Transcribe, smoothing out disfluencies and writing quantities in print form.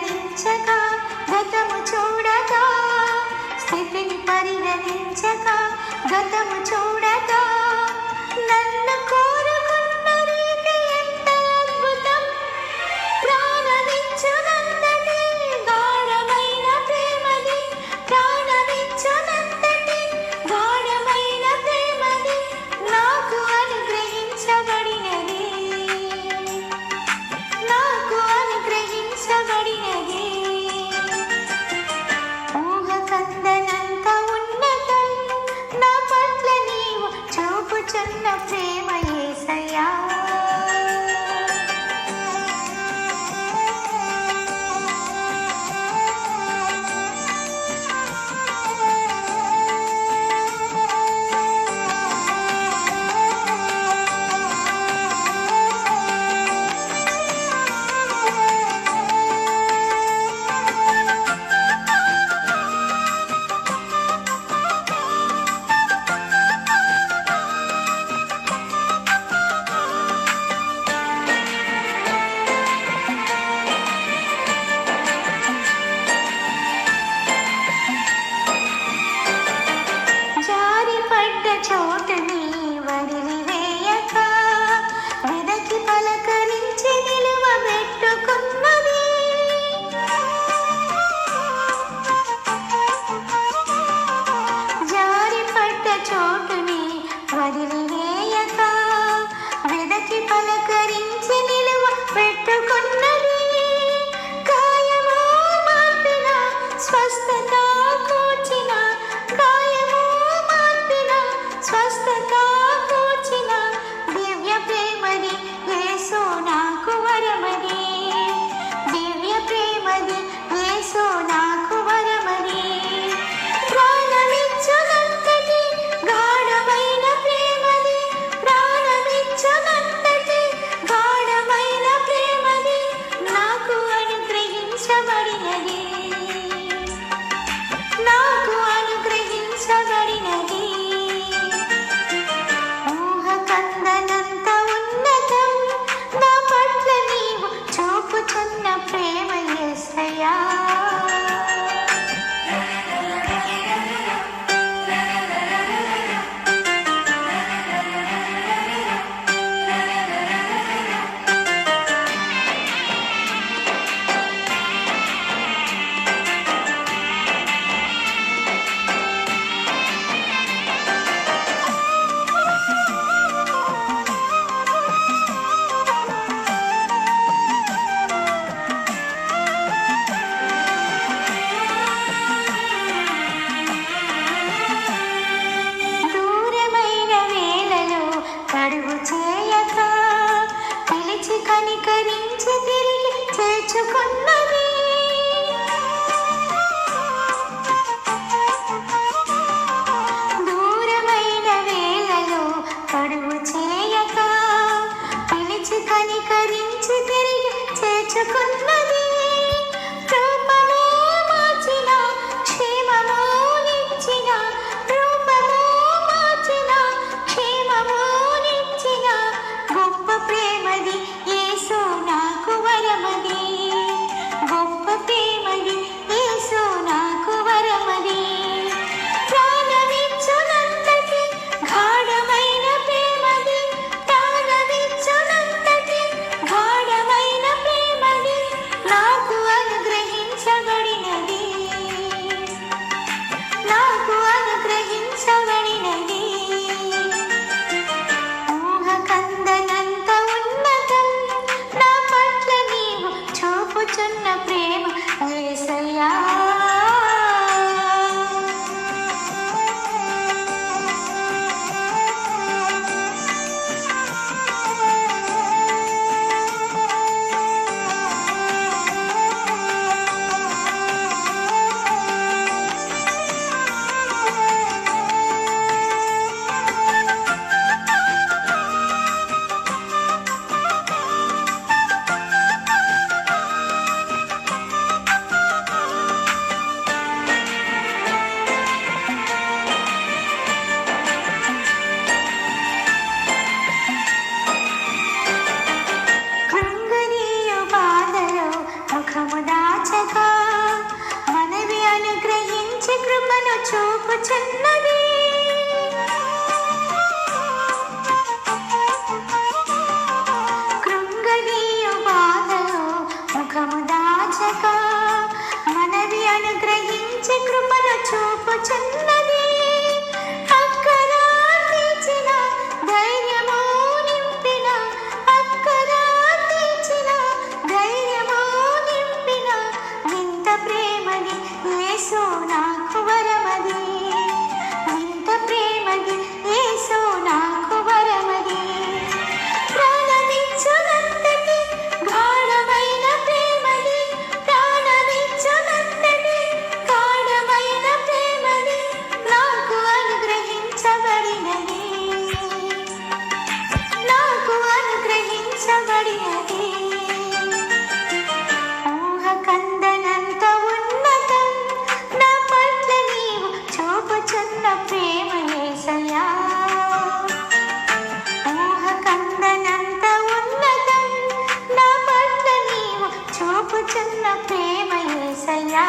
పరిగణించక గతము చూడగా, స్థితిని పరిగణించక గతము చూడగా, నన్ను కోరుకున్న రీతి ఎంత అద్భుతం. ప్రాణమిచ్చునంతటి గాఢమైన ప్రేమది, ప్రాణమిచ్చునంతటి గాఢమైన ప్రేమది నాకు అనుగ్రహించబడినది, నాకు అనుగ్రహించబడినది. ఊహకందనంత ఉన్నతం నా పట్ల నీవు చూపుచున్న ప్రేమయే చూపుచున్నది. కృంగనీయు బాధలో ముఖము దాచక మనవి అనుగ్రహించి కృపను చూపుచున్నది. అక్కరా తీర్చిన ధైర్యము నింపిన, అక్కరా తీర్చిన ధైర్యము నింపిన వింత ప్రేమని యేసు నాకు వరమది. వింత ప్రేమని యేసు నాకు వరమది. ప్రాణమిచ్చునంతటి గాఢమైన ప్రేమని, ప్రాణమిచ్చునంతటి గాఢమైన ప్రేమని నాకు అనుగ్రహించబడినది. నాకు అనుగ్రహించబడినది. ఊహ కందనంత ఉన్నతం నా పట్ల నీవు చూపుచున్న ప్రేమ యేసయ్యా. ఊహ కందనంత ఉన్నతం నా పట్ల నీవు చూపుచున్న ప్రేమ యేసయ్యా.